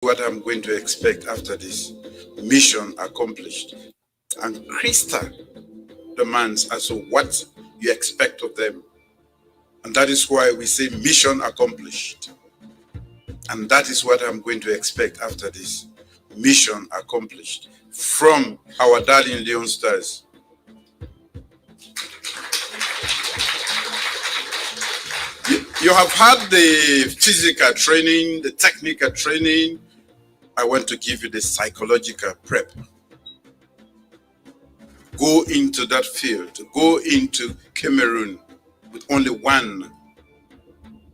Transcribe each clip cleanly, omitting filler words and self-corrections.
what I'm going to expect after this. Mission accomplished. And Krista demands as to what you expect of them. And that is why we say mission accomplished. And that is what I'm going to expect after this. Mission accomplished from our darling Leon Stars. You have had the physical training, the technical training. I want to give you the psychological prep. Go into that field, go into Cameroon with only one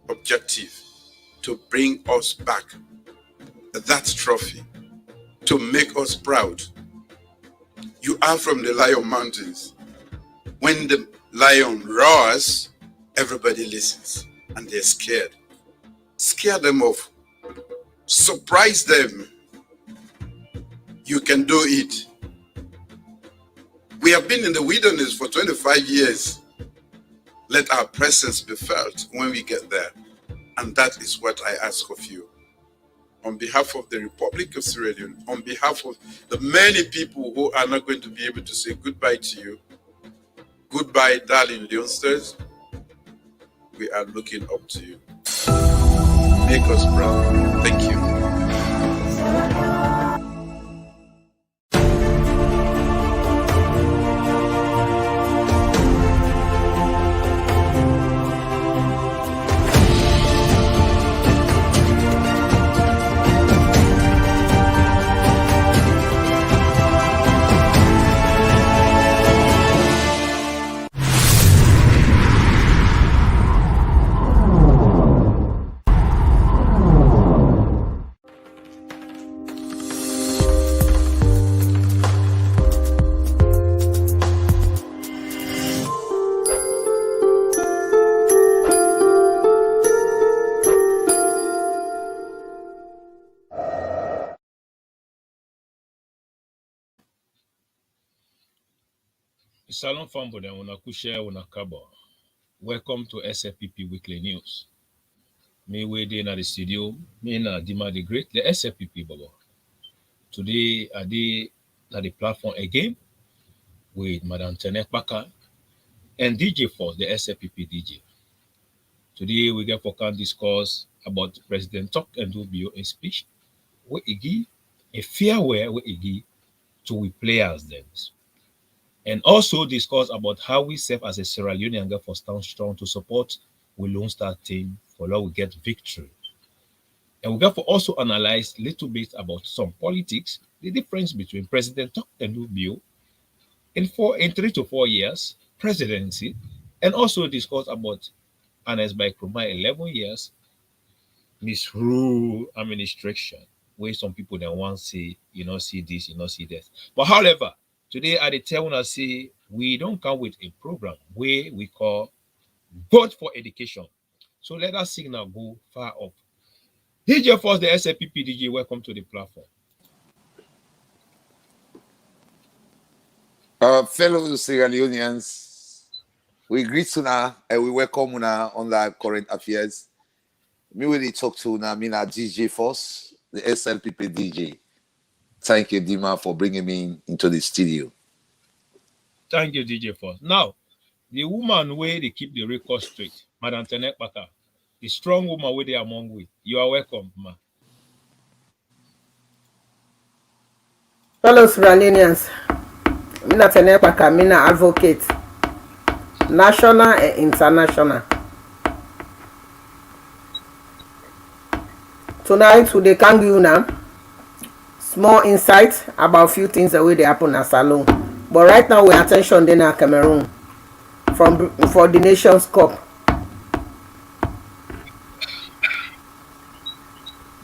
objective: to bring us back that trophy, to make us proud. You are from the Lion Mountains. When the lion roars, everybody listens and they're scared. Scare them off. Surprise them. You can do it. We have been in the wilderness for 25 years. Let our presence be felt when we get there. And that is what I ask of you. On behalf of the Republic of Sierra Leone, on behalf of the many people who are not going to be able to say goodbye to you, goodbye, darling Leonsters, we are looking up to you. Make us proud. Thank you. Salon Fambo de Unakushe Unakabo. Welcome to SLPP Weekly News. Me we dey na the studio, me na DEEMAA the Great, the SLPP Bobo. Today I dey na the platform again with Madam TENNEH and DJ Force, the SLPP DJ. Today we get for can discuss about President Talk and Do Bio a speech where he give a farewell where he give to we players then. And also discuss about how we serve as a Sierra Leonean girl for stand strong to support we Lone Star team for now we get victory. And we got to also analyze a little bit about some politics, the difference between President Talk and Do Bio in 3 to 4 years, presidency, and also discuss about Anes by Krumah 11 years, misrule administration, where some people then want to say, you know, see this, you know, see that. But however, today I tell us say we don't come with a program where we call God for Education. So let us signal go far up. DJ Force, the SLPP DJ, welcome to the platform. Fellow Sierra Leoneans, we greet Una and we welcome Una on the current affairs. Me when they talk to Una, me na DJ Force, the SLPP DJ. Thank you, DEEMAA, for bringing me into the studio. Thank you, DJ Force. Now, the woman where they keep the record straight, Madam TENNEH, the strong woman where they are among we. You are welcome, ma. Fellow Sierra Leoneans, I'm not TENNEH, I'm an advocate, national and international. Tonight, we can give you now small insight about few things that will happen at Salon. But right now, we attention in Cameroon for the Nations Cup.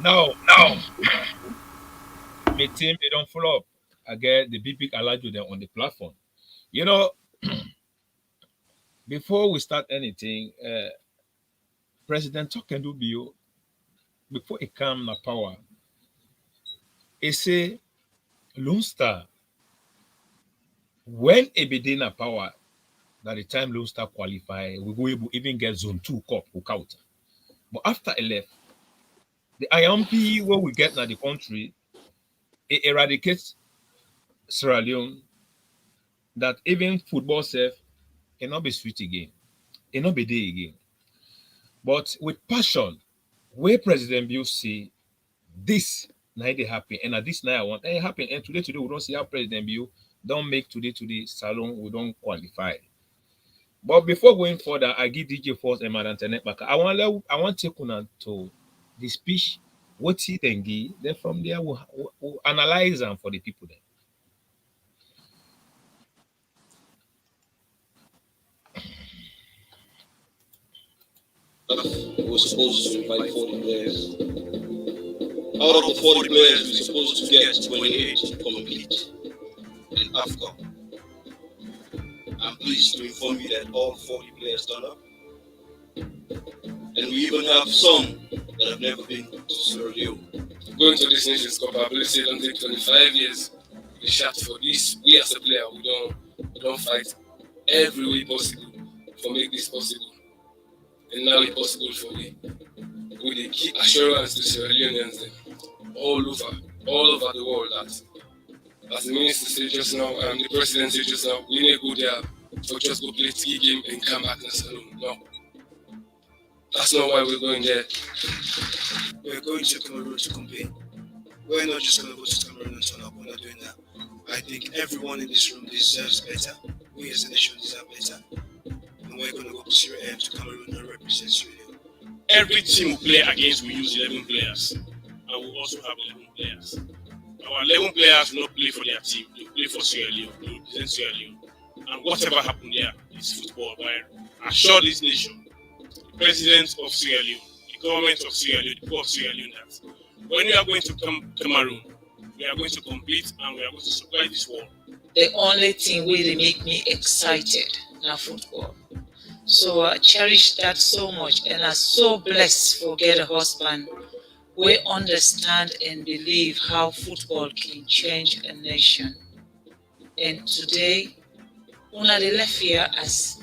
Now, my team they don't follow up. I get the big allowed you them on the platform. You know, before we start anything, President Talk and Do Bio, before he come na power, he say Lone Star, when he be na power, by the time Lone Star qualify, we go able even get zone 2 cup cook out. But after he left, The IMP what we get now the country, it eradicates Sierra Leone that even football self cannot be sweet again, cannot be day again. But with passion, where President Bill say this night they happen, and at this night I want it happen. And today we don't see how President Bill don't make today salon, we don't qualify. But before going further, I give DJ Force and Madam TENNEH back. I want to take on to the speech, what he then give. Then from there we'll analyze them for the people then. We were supposed to invite 40 players. Out of the 40 players, we're supposed to get 28 to complete in AFCON. I'm pleased to inform you that all 40 players turned up. And we even have some that have never been to Sierra Leone. Going to this Nations Cup, I believe it don't take 25 years. We shot for this. We as a player, we don't fight every way possible for make this possible. And now it's possible for me. With the key assurance to Sierra Leoneans all over the world that, as the minister said just now, and the president said just now, we need to go there for just go play 3 games and come back in the salon. No. That's not why we're going there. We're going to Cameroon to compete. We're not just going to go to Cameroon and turn up. We're not doing that. I think everyone in this room deserves better. We as a nation deserve better. And we're going to go to Cameroon and represent Sierra Leone. Every team we play against, we use 11 players. And we also have 11 players. Our 11 players will not play for their team. They play for Sierra Leone. They represent Sierra Leone. And whatever happened there is football. But I assure this nation, the president of Sierra Leone, the government of Sierra Leone, the people of Sierra Leone, that when we are going to Cameroon, we are going to compete and we are going to supply this world. The only thing really make me excited now football. So I cherish that so much, and I'm so blessed for get a husband. We understand and believe how football can change a nation. And today, una de left here as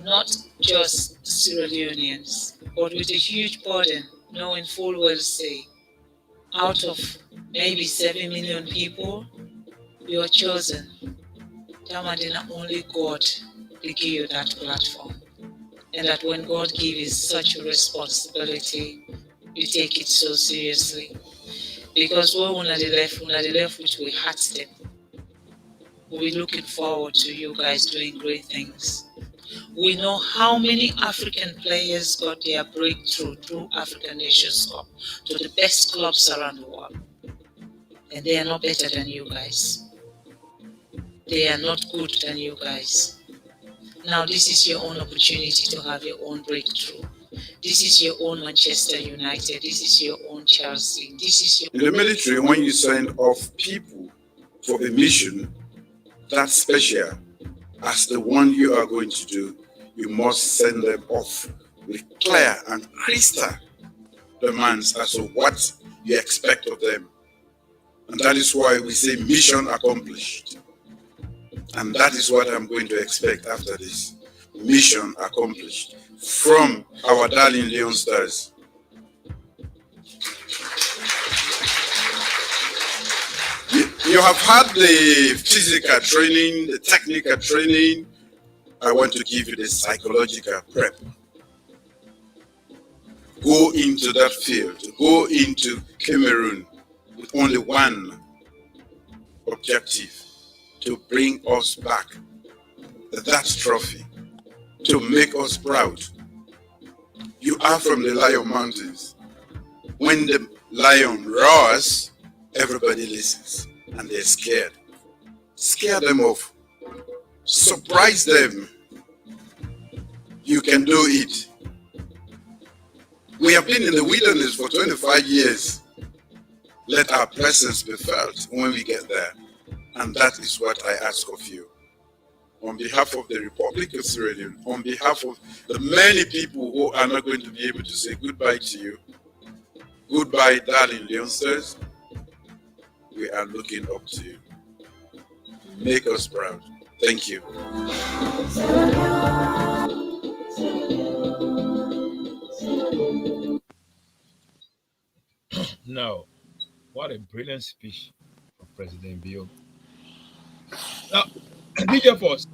not just Sierra Leoneans, but with a huge burden, knowing full well say, out of maybe 7 million people, you are chosen. That only God will give you that platform. And that when God gives you such a responsibility, you take it so seriously. Because when the left which we hurt them, we're looking forward to you guys doing great things. We know how many African players got their breakthrough through African Nations Cup to the best clubs around the world. And they are not better than you guys. They are not good than you guys. Now this is your own opportunity to have your own breakthrough. This is your own Manchester United. This is your own Chelsea. This is your... In the military, when you send off people for a mission that's special as the one you are going to do, you must send them off with clear and crystal demands as to what you expect of them. And that is why we say mission accomplished. And that is what I'm going to expect after this. Mission accomplished from our darling Leon Stars. You have had the physical training, the technical training. I want to give you the psychological prep. Go into that field, go into Cameroon with only one objective: to bring us back that trophy, to make us proud. You are from the Lion Mountains. When the lion roars, everybody listens and they're scared. Scare them off. Surprise them. You can do it. We have been in the wilderness for 25 years. Let our presence be felt when we get there. And that is what I ask of you. On behalf of the Republic of Sierra Leone, on behalf of the many people who are not going to be able to say goodbye to you, goodbye, darling Leonsters, we are looking up to you. Make us proud. Thank you. Now, what a brilliant speech from President Bio. Now, DJ Force,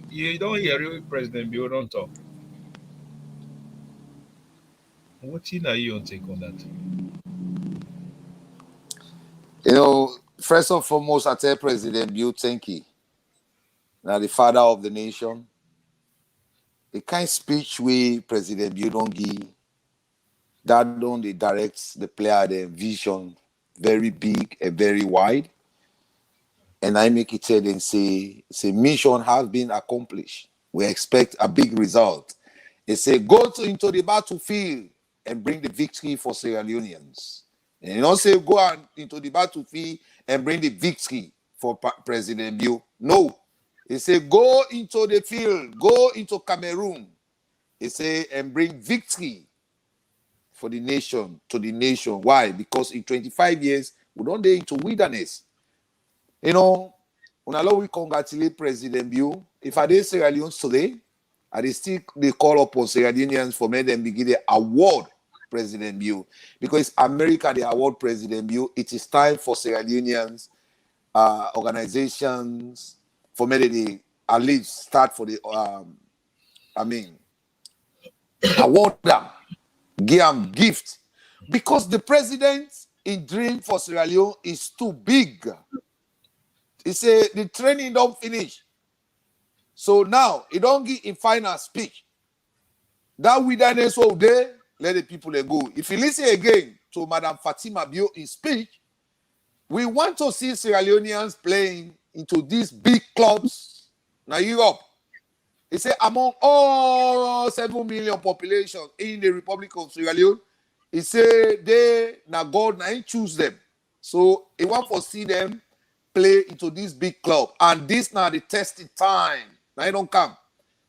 you don't hear President Bio don't talk. What are you take on that? You know, first and foremost, I tell President Bill, thank you. Now, the father of the nation, the kind speech we President Bill don't give, that don't they direct the player the vision very big and very wide. And I make it tell them say mission has been accomplished. We expect a big result. They say go into the battlefield and bring the victory for Sierra Leoneans. And you don't say go into the battlefield and bring the victory for President Bill. No. They say go into the field, go into Cameroon. They say and bring victory for the nation, to the nation. Why? Because in 25 years, we don't get into wilderness. You know, when I we congratulate President Bill, if I did Sierra Leone today, I still they call upon Sierra Leoneans for me them begin the award President Bill. Because America they award President Bill, it is time for Sierra Leoneans, organizations, for me they at least start for the award them, give them gift. Because the president's dream for Sierra Leone is too big. He say the training don't finish. So now he don't give in final speech. That wilderness all day, let the people go. If you listen again to Madam Fatima Bio in speech, we want to see Sierra Leoneans playing into these big clubs in Europe. He said among all 7 million population in the Republic of Sierra Leone, he said God now choose them. So he want to see them play into this big club. And this now the testing time. Now it don't come.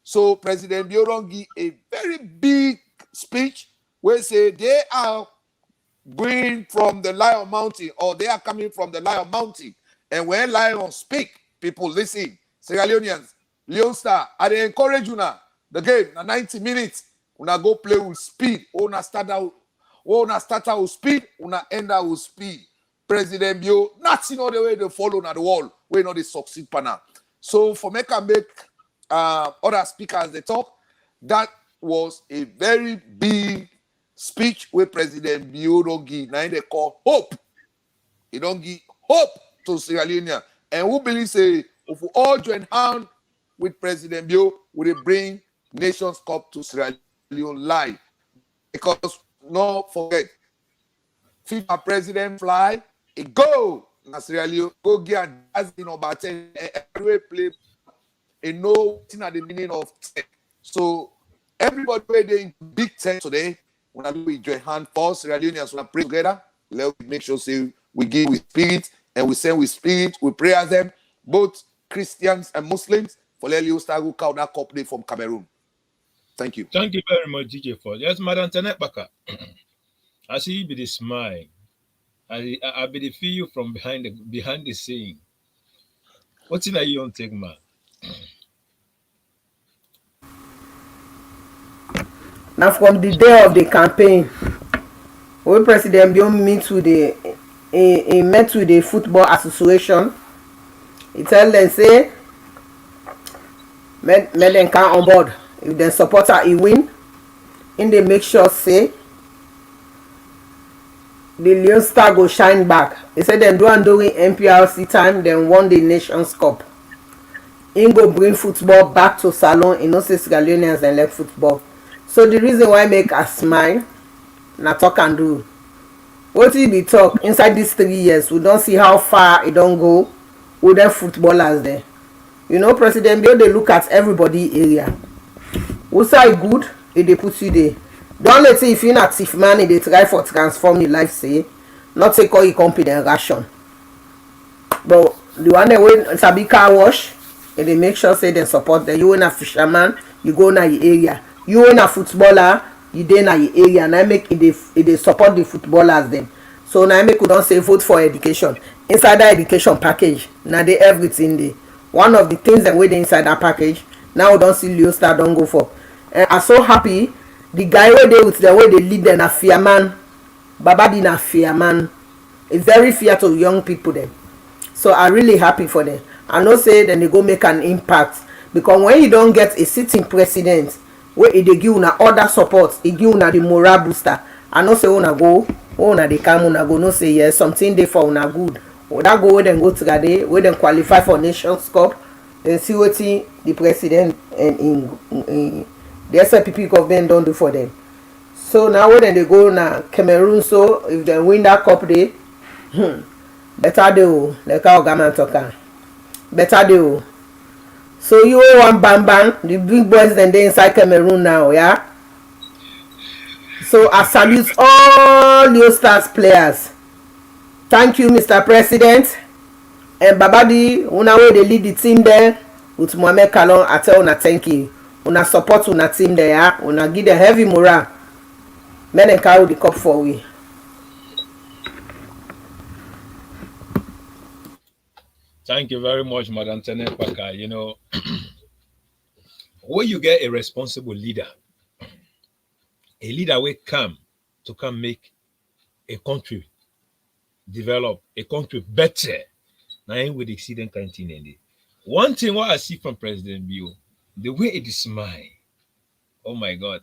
So President Bio don't give a very big speech where say they are going from the Lion Mountain or they are coming from the Lion Mountain. And when Lion speak, people listen. Sierra Leoneans, Leone Star, I dey encourage you now. The game, na 90 minutes. Una go play with speed. Una start out with speed. Una end out with speed. President Bio, nothing all the way they follow na the wall. We know they succeed pa now. So for make other speakers they talk, that was a very big speech where President Bio don't give. Now they call hope. He don't give hope to Sierra Leone. And who believe say if we all join hand with President Bio, we will bring Nations Cup to Sierra Leone live. Because no forget, FIFA president fly, it go na Sierra Leone, go get as in about 10 everywhere play and know what's at the meaning of 10. So everybody they in big 10 today, when we join hand for Sierra Leoneans, when pray together, let's make sure say we give with spirit and we send with spirit, we pray as them, both Christians and Muslims, for let you start to count that cup day from Cameroon. Thank you. Thank you very much, DJ Force. Yes, Madam TENNEH. I see you be the smile. I be the feel you from behind the scene. What's in you on take, man? Now from the day of the campaign, when President Bio meet with he met with the football association, he tell them say make them come on board. If the supporter he win, and they make sure say the Leone Star go shine back. He said them during MPRC time, then won the Nations Cup. He go bring football back to Salon. You know, say Sierra Leoneans and like football. So the reason why I make a smile, na talk and do. What he be talk inside these 3 years? We don't see how far it don't go with them footballers there. You know, President Bio they look at everybody area. Who say good, if they put you there. Don't let say if you're not thief man, they try for transform your life, say, not take all your company and ration. But the one that when it's a big car wash, and they make sure say they support them. You own a fisherman, you go na your area. You own a footballer, you dey na your area. And I make it they support the footballers them. So now I make we don't say vote for education. Inside that education package, now they everything there. One of the things that we dey inside that package, now we don't see Leone Star don't go for. And I'm so happy the guy where they with the way they lead them a fireman Baba di na fear man. It's very fear to young people dem. So I really happy for them. I know say dem dey go make an impact, because when you don get a sitting president wey e dey give una other support, e give una the moral booster, I know say una go, when una dey calm, una go know say yes, something dey for una good. That go wey dem go today, wey dem qualify for Nations Cup, dem see wetin the president and in the SLPP government don do for them. So now wey dem dey go na Cameroon, so if dem win that cup dey, better dey o, like how oga man talk am, better dey o. So you wey wan bang bang, the big boys dem dey inside Cameroon now, yeah. So I salute all Leo Stars players. Thank you, Mr. President. And Babadi, una wey dey lead the team there with Mohamed Kalon, I tell una thank you. Una support una team there, yeah. Una give them heavy morale. Men dem carry the cup for we. Thank you very much, Madam TENNEH. You know, when you get a responsible leader, a leader will come make a country develop, a country better. Now, with exceeding continent. One thing what I see from President Bio, the way it is smile, oh my God.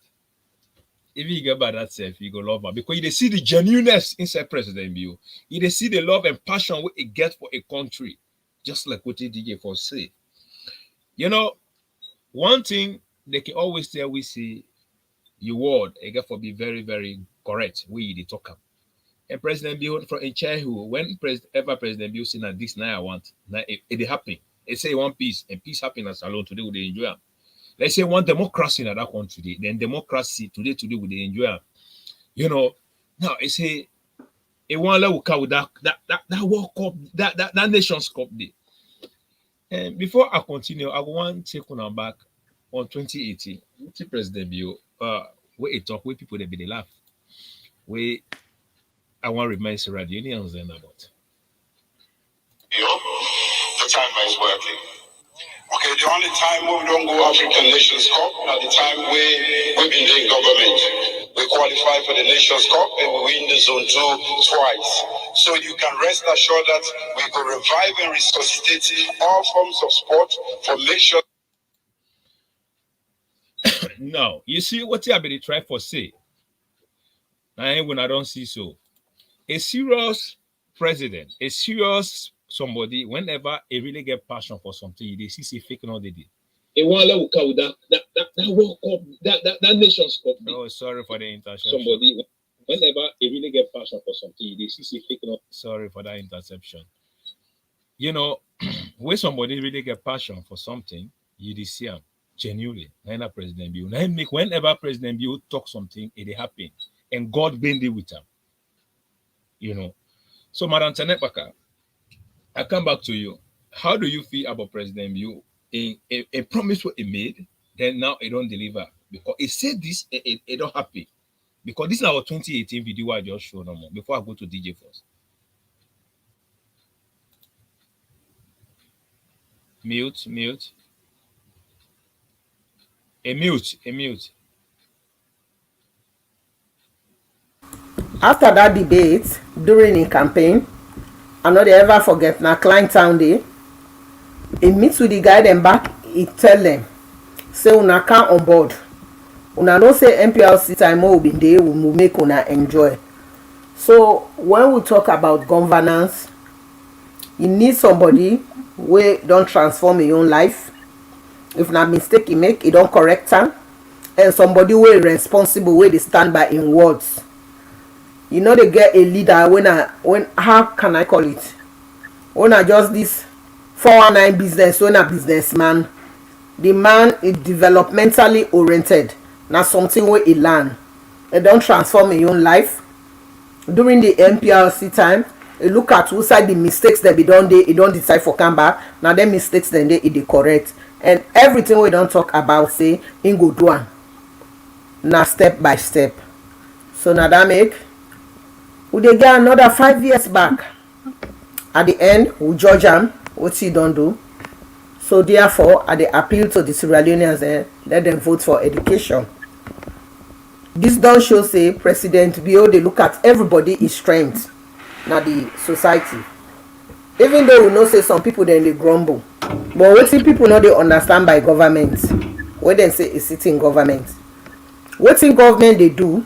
If you get by that self, you go love her, because you see the genuineness inside President Bio. You see the love and passion what it gets for a country, just like what DJ for say. You know, one thing they can always tell we say, your word, it get for be very, very correct. We the talk. And President Bio from in childhood, when President Bio say that this now I want, now it happen. They say one peace, and peace happiness alone today would they enjoy them. Let's say one democracy in that country today, then democracy today would they enjoy them. You know, now it say a one level car with that World Cup, that Nations Cup day. And before I continue, I want to take on back on 2018. President Bio, where it talk, where people they be they laugh. Where I want to remind Sarah Unions then about. The timer is working. Okay, the only time we don't go African Nations Cup at the time we've been doing government. We qualify for the Nations Cup and we win the Zone 2 twice. So you can rest assured that we will revive and resuscitate all forms of sport for make sure. Now, you see what you been try for say. When I don't see so. A serious president, a serious somebody, whenever they really get passion for something, they see fake no they did. A one level car with that World Cup, that Nations Cup. Oh, sorry for the interception. Somebody, whenever they really get passion for something, they see fake no. Sorry for that interception. You know, when somebody really get passion for something, you see him genuinely. Whenever President Bio talk something, it happen, and God been there with him. You know, so Madam TENNEH, I come back to you. How do you feel about President Bio? A promise what he made, then now it don't deliver, because he said this, it don't happen, because this is our 2018 video I just showed them before I go to DJ first. Mute. A mute. After that debate during the campaign, I no dey ever forget na Klein Town Day. He meet with the guy dem back, he tell them, say una come on board. Una know say MPLC time we been there, we will make una enjoy. So when we talk about governance, you need somebody wey don transform your own life. If na mistake he make, he don correct am. And somebody wey responsible, wey dey stand by im words. You know they get a leader when how can I call it? When I just this 419 business, when a businessman, the man is developmentally oriented. Now something where he learn. They don't transform in your own life. During the MPLC time, you look at who side the mistakes that be done there, you don't decide for come back. Now them mistakes then they correct. And everything we don't talk about say in go do one. Now step by step. So now that make we dey get another 5 years back. At the end, we judge am what he don't do. So therefore, I dey appeal to the Sierra Leoneans, let them vote for education. This don't show say President Bio dey look at everybody is strength na the society. Even though we know say some people dem dey grumble, but wetin people no dey understand by government wey dem say e sitting government, wetin government dey do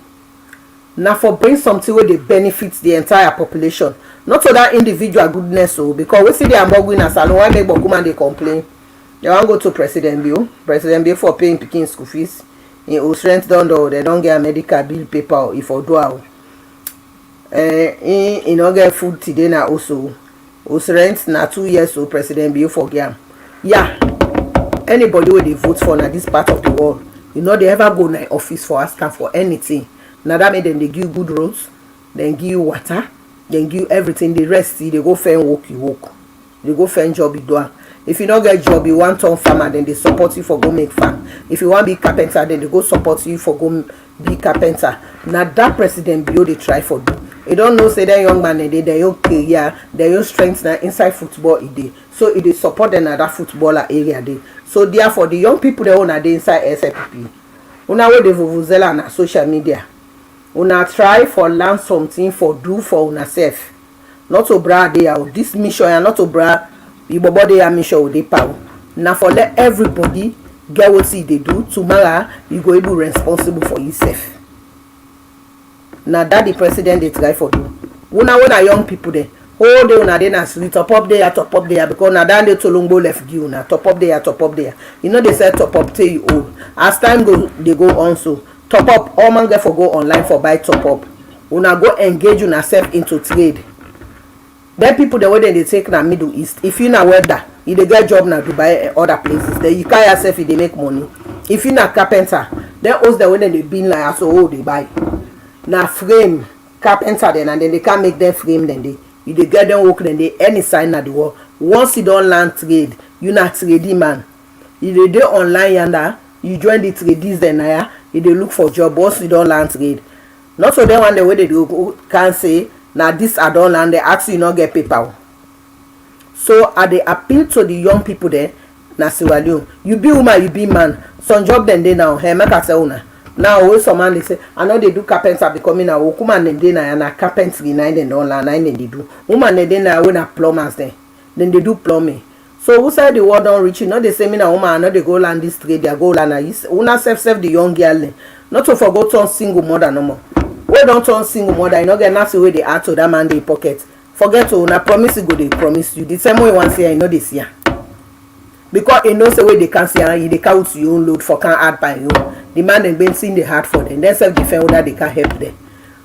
na for bring something wey dey benefit the entire population, not to that individual goodness o. Because wetin dey among na salon why make bokuma dey complain dem wan go to President Bio for paying pikin school fees, im old strength don do, dem don get medical bill paper o if odoa o, im no get food today na also old strength na 2 years o President Bio for get am. Yeah, anybody wey dey vote for na this part of the world, you no dey ever go na office for ask am for anything. Na that make dem dey give good roads, dem give you water, dem give you everything. The rest you dey go find work, you work, you go find job, you do am. If you no get job, you wan turn farmer, then they support you for go make farm. If you wan be carpenter, then they go support you for go be carpenter. Na that President Bio dey try for do. You don't know say that young man dey your career, your strength na inside football e dey, so e dey support them na that footballer area dey. So therefore the young people dey una dey inside SLPP, una wey dey vuvuzela na social media, una try for learn something for do for una self, not to brag dey out this mission and not to brag ibobo dey mission wey dey power. Na for let everybody get wetin e dey do, tomorrow you go able responsible for yourself. Na that the president dey try for do. Una wey na young people dey whole day una dey na street, top up there because na that day tolongbo left give una top up there. You know they say top up till you old. As time go dey go on, so top up all man get for go online for buy top up. Una go engage una self into trade. Then people the way they take na Middle East. If you na welder, you dey get job na Dubai and other places. Then you carry yourself, you dey make money. If you na carpenter, then host the way they bin like so oh they buy. Na frame carpenter then and then they can make them frame then they you dey get them work then they any sign na the world. Once you don learn trade, you na trading man. You dey dey online yanda, you join the tradies then na you dey look for job. Once you don learn trade, not so then one the way they go can say na this I don learn, they ask you not get paper. So I dey appeal to the young people there na Sierra Leone. You be woman, you be man. Some job then they now hey make I tell una. Now always some man they say I know they do carpenter becoming a woman then they na carpentry nine then don't learn nine then they do. Woman then na when a plumbers then they do plumbing. So who said the world don't reach you? Not they say me na woman I know they go learn this trade, they go learn una self the young girl. Not to forget turn single mother no more. We don't turn single mother, you know get nothing way they add to that man they pocket. Forget to una promise you go they promise you. The same way one say I know this year. Because you know the way they can see and they count your own load for can add by you. The man then been seeing the hard for them. Then self defend whether they can help them.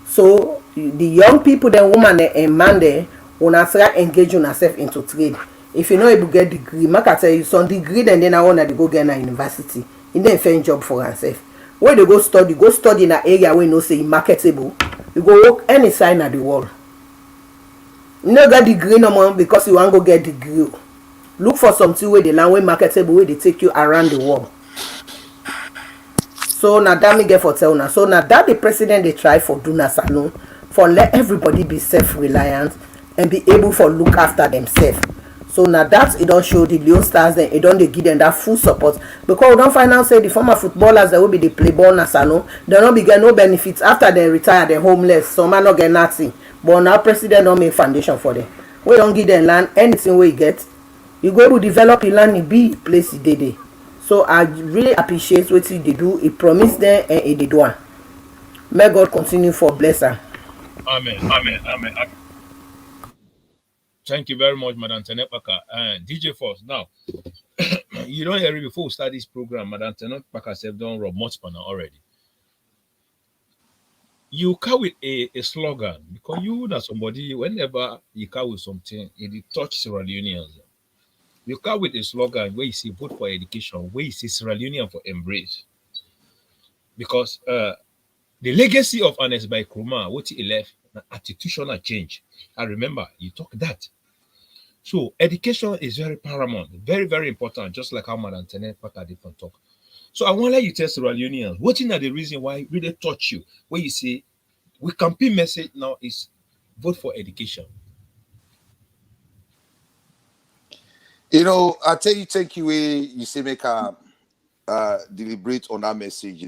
So the young people, then woman and man there, una start engage yourself into trade. If you know able get degree, make I tell you some degree then I want to go get a university. You then find job for yourself. When they go study in an area where you know say marketable. You go work any side of the world. You no get degree no more because you want go get degree. Look for something where the land where marketable where they take you around the world. So now that me get for tell now. So now that the president they try for do na salon for let everybody be self-reliant and be able for look after themselves. So now that it don't show the Leone Stars then it don't they give them that full support because we don't find out say the former footballers that will be the play ball na salon they don't be get no benefits after they retire, they're homeless. Some man not get nothing. But now president don't make foundation for them. We don't give them land anything we get. You go to develop the land in be place they dey. So I really appreciate what they do. It promised them and it did one. May God continue for blessing. Amen. Thank you very much, Madam TENNEH and DJ Force. Now, you don't hear it before we start this program. Madam TENNEH said don't rub much panel already. You come with a slogan because you know somebody whenever you come with something, it touch Sierra Leoneans. You come with a slogan where you say vote for education, where you say Sierra Leonean for embrace. Because the legacy of Ernest Bai Krumah, what he left, an attitudinal change. I remember you talk that. So education is very paramount, very, very important, just like how Madam TENNEH did talk. So I want to let you tell Sierra Leoneans, what is the reason why it really touch you, where you say, we campaign message now is vote for education. You know, I tell you, take you away, you say make a deliberate on that message.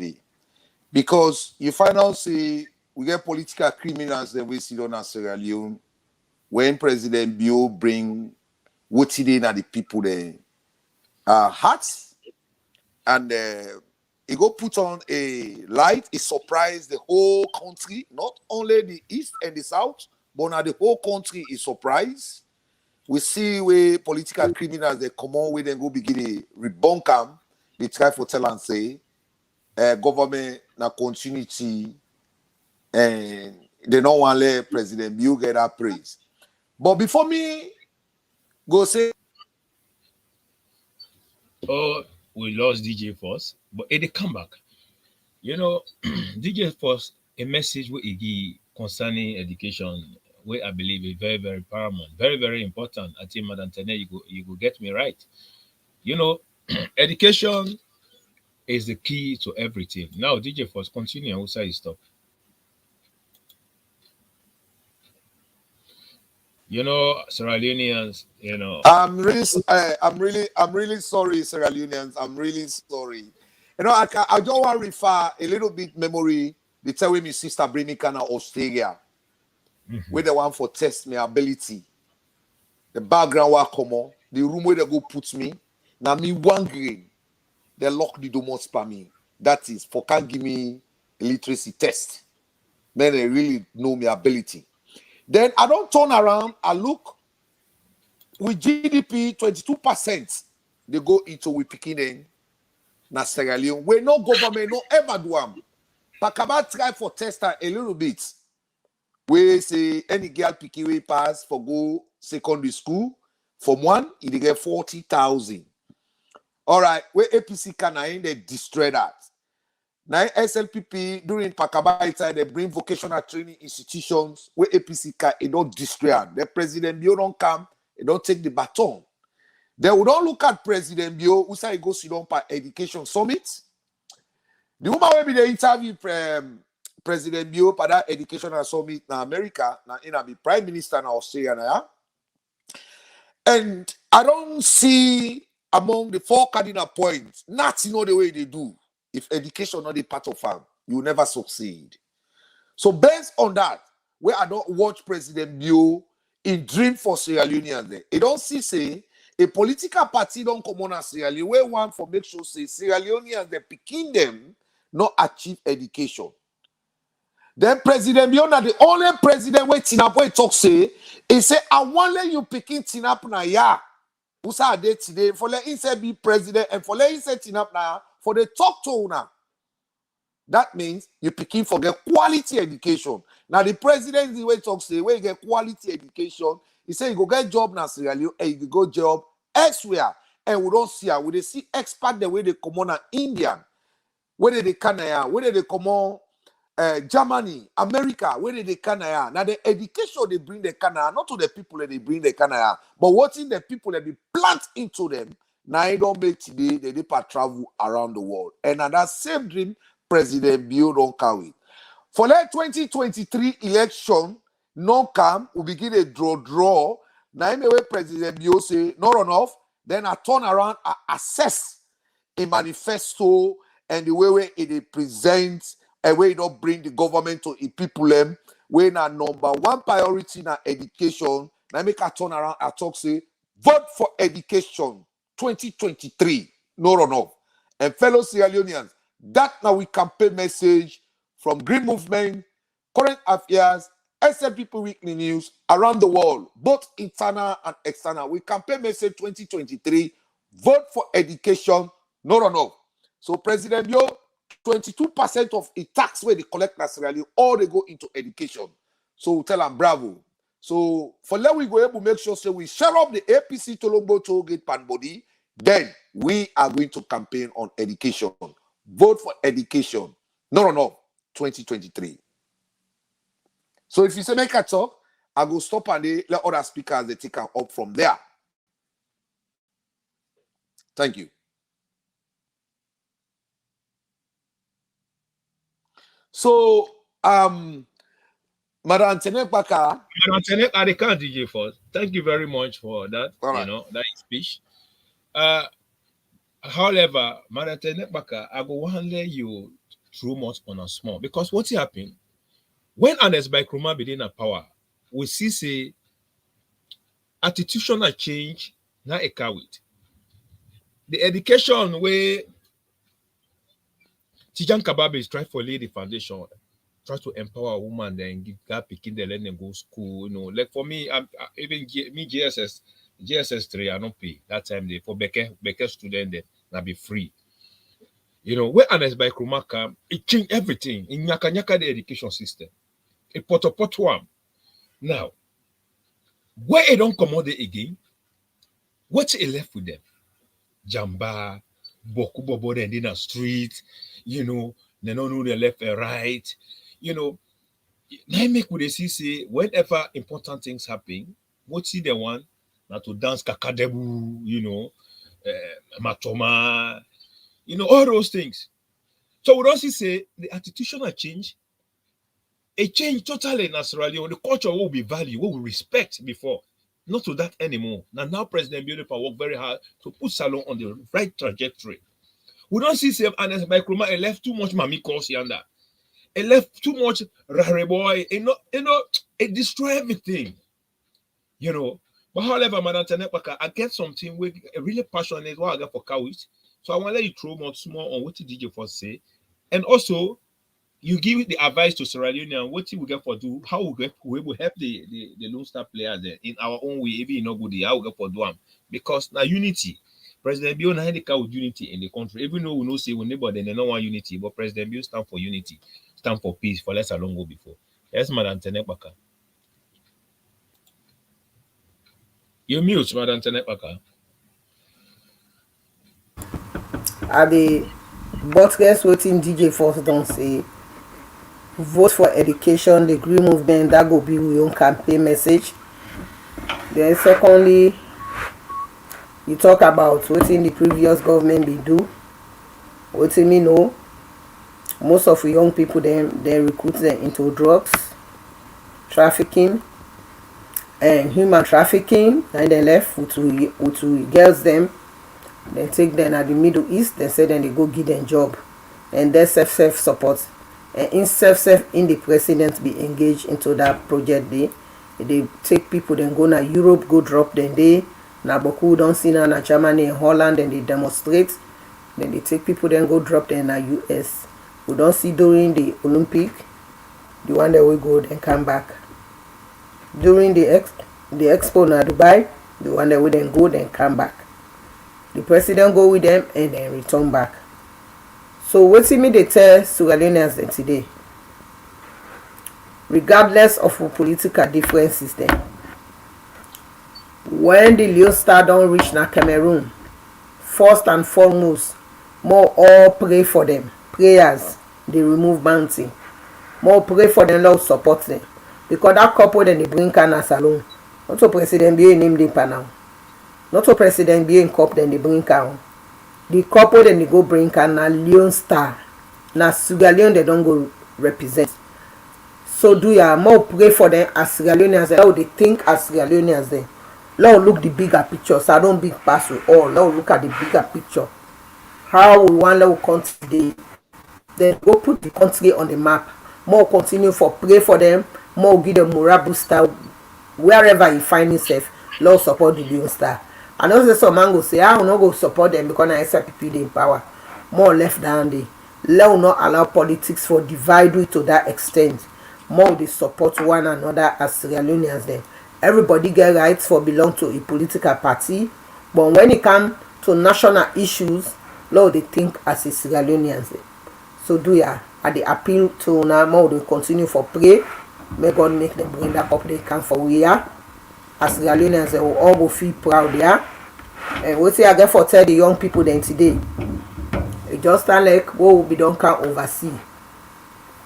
Because you find out, say, we get political criminals that we see on Sierra Leone when President Bio bring what he at the people there hearts and he go put on a light, it surprised the whole country, not only the east and the south, but now the whole country is surprised. We see where political criminals they come on with and go begin to rebunk them. They try for tell and say government na continuity and they don't want to let President Bill get that praise. But before me go say, oh, we lost DJ Force, but it come back. You know, DJ Force, a message we give concerning education, where I believe is very, very paramount, very, very important. I think Madam TENNEH, you go get me right. You know, education is the key to everything. Now, DJ Force, continue and we'll say stop. You know, Sierra Leoneans, you know. I'm really sorry, Sierra Leoneans. I'm really sorry. You know, I just want to refer a little bit memory. They tell me my sister bring me kind of Australia, where they want for test my ability. The background will come on, the room where they go put me. Now me 1 grain, they lock the door for me. That is for can't give me a literacy test. Then they really know my ability. Then I don't turn around, I look with GDP 22%, they go into we picking in na Sierra Leone. We no government no ever do them. Pakaba try for test a little bit. We say any girl picking we pass for go secondary school. From one, it get 40,000. All right, where APC can they destroy that. Now SLPP during Pakaba they bring vocational training institutions where APC can it don't destroy them. The president Bio don't come, they don't take the baton. They will not look at President Bio who say he go sit down for education summit. The woman will be the interview President Bio for that educational summit in America, now in be Prime Minister in Australia now. And I don't see among the 4 cardinal points, not you know the way they do. If education not a part of them, you will never succeed. So based on that, where I don't watch President Bio in dream for Sierra Leoneans there, it don't see say a political party don't come on as Sierra Leone, where one for make sure say Sierra Leoneans they picking them not achieve education. Then President Bio na the only president where Tinap talk say, he say I want let you picking Tinap na ya. Who's our day today for let him say be president and for let him say Tinap na for the talk to una. That means you picking for get quality education. Now the president the way talk say where you get quality education, he say you go get job na Sierra Leone and you go job elsewhere. And we don't see her. We see expert the way they come on Indian, where they can where they come on Germany, America, where they can now the education they bring the Canada, not to the people that they bring the Canada, but what in the people that they plant into them. Now it don't make today they travel around the world. And now that same dream, President Bio don't carry. For that 2023 election, no come, we begin a draw. Now anyway, President Bio say no run off. Then I turn around, I assess a manifesto and the way it presents. And where you don't bring the government to the people them, where na number 1 priority na education. Now make a turn around and talk say vote for education 2023. No run off. And fellow Sierra Leoneans, that now we campaign message from Green Movement, Current Affairs, SLPP Weekly News around the world, both internal and external. We campaign message 2023. Vote for education. No run off. So President Bio, 22% of the tax where they collect nationally, all they go into education. So we tell them bravo. So for let we go able to make sure so we share up the APC Tolombo toll gate pan body, then we are going to campaign on education. Vote for education. No, 2023. So if you say make a talk, I go stop and they let other speakers they take them up from there. Thank you. So, Madam TENNEH KPAKA. Madam TENNEH, I can't DJ Force. Thank you very much for that. Right. You know, that speech. However, Madam TENNEH KPAKA, I go want let you throw much on a small. Because what happened when Ernest Bai Krumah be in power, we see say attitudinal change na a with the education where Tijan Kababe is trying to lay the foundation, try to empower a woman, then give that picking the learn and go school. Like for me, even me GSS 3, I don't pay that time. They for Becker student then na be free. Where Ernest Bai Krumah come, it changed everything in nyaka the education system. It pot. Now, where it don't come out again, what's it left with them? Jamba, Boku then in the street, they don't know the left and right. Now make with the say whenever important things happen, what see the one now to dance kakadebu, matoma, all those things. So we don't see say the attitudinal change. A change totally naturally on the culture will be value, what we respect before. Not to that anymore. Now President Biodepa work very hard to put Salon on the right trajectory. We don't see Save Ernest Bai Krumah left too much Mami Cross yonder. It left too much Rare Boy. It destroy everything. But however, Madam TENNEH, I get something with really passionate what I got for Kawit. So I want to let you throw much more on what the DJ first say. And also you give the advice to Sierra Leone and what we get for do, how we will help the Lone Star players there in our own way, even in good how we get for do them. Because now unity. President Bio had with unity in the country. Even though we know say we neighbor, then they don't want unity, but President Bio stand for unity, stand for peace, for less along go before. Yes, Madam TENNEH. You mute, Madam TENNEH. Are the buttress waiting DJ Force don't say vote for education, the green movement, that go be your own campaign message. Then secondly, you talk about what in the previous government be do. What me know, most of the young people they recruit them into drugs, trafficking, and human trafficking, and they left with girls them. Then take them at the Middle East. They say then they go give them job, and they self support. And in in the president be engaged into that project. They take people then go na Europe, go drop them there. Na boku don't see na Germany and Holland, and they demonstrate. Then they take people then go drop them na US. We don't see during the Olympic, the one that we go then come back. During the expo na Dubai, the one that we then go then come back. The president go with them and then return back. So what me they tell Sierra Leoneans today, regardless of our political differences then, when the Leone Star don't reach na Cameroon, first and foremost, more all pray for them. Prayers, they remove bounty. More pray for them, Lord support them. Because that couple then they bring Kana Salon. Not to President be named in now. Not to President be in cup then they bring Kana. The couple then they go bring Kana Leone Star. Now Sierra Leone they don't go represent. So do ya more pray for them as Sierra Leoneans. How they think as Sierra Leoneans then. Lord look the bigger picture. So I don't big pass with all. Lord look at the bigger picture. How we want our country today. Then go put the country on the map. More continue for pray for them. More give them morale booster wherever you find yourself. Lord support the Leone Star. And also some man go say, I will not go support them because I SLPP in power. More left down there. Let not allow politics for divide we to that extent. More they support one another as Sierra Leoneans then. Everybody get rights for belong to a political party. But when it comes to national issues, Lord they think as a Sierra Leoneans then. So do ya. At the appeal to now more they continue for pray. May God make them bring that up they can for we are. As Sierra Leoneans they will all go feel proud there. And what I get for tell the young people then today. It just stand like what will be done can oversee.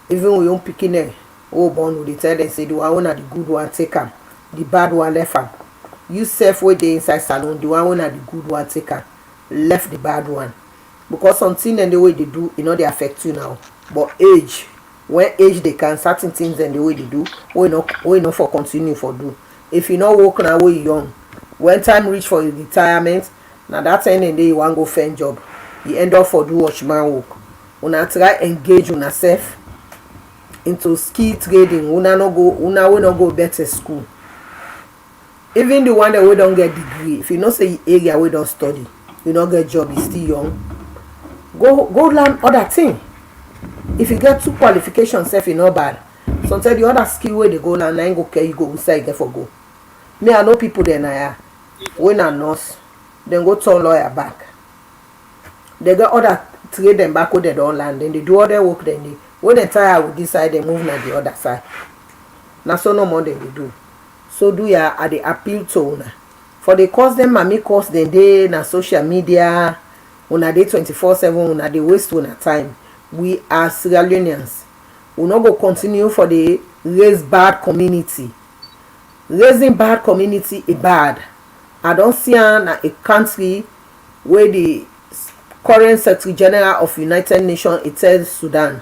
Even we young picking them, oh born with the tell them say the one are the good one take them, the bad one left them. You self way they inside salon, the one are the good one take them, left the bad one. Because something and the way they do, they affect you now. But age, when age they can certain things and the way they do, we not for continue for do. If you not work now way young, when time reach for retirement, now that time and day you want go find job, you end up for do watchman work. una try engage una self into skill trading. Una wey no go better school, even the one that we don't get degree. If you know say area we don't study, you don't get job, you still young, go learn other thing. If you get 2 qualifications sef, e no bad. Sometimes the other skill wey dey go learn na im go carry you go inside you get for go. Me I know people dem na wey na nurse, dem go turn lawyer back. They get other trade dem back wey dem don learn, then they do other work, then they when dem tire with this side, dem move na the other side. Na so no more dem dey do. So do ya, I dey appeal to una for the cause dem mami cause dem dey na social media, una dey 24/7, una dey waste una time. We are Sierra Leoneans, we no go continue for the raise bad community. Raising bad community is bad. I don see am na a country wey the current Secretary General of United Nations e tell Sudan,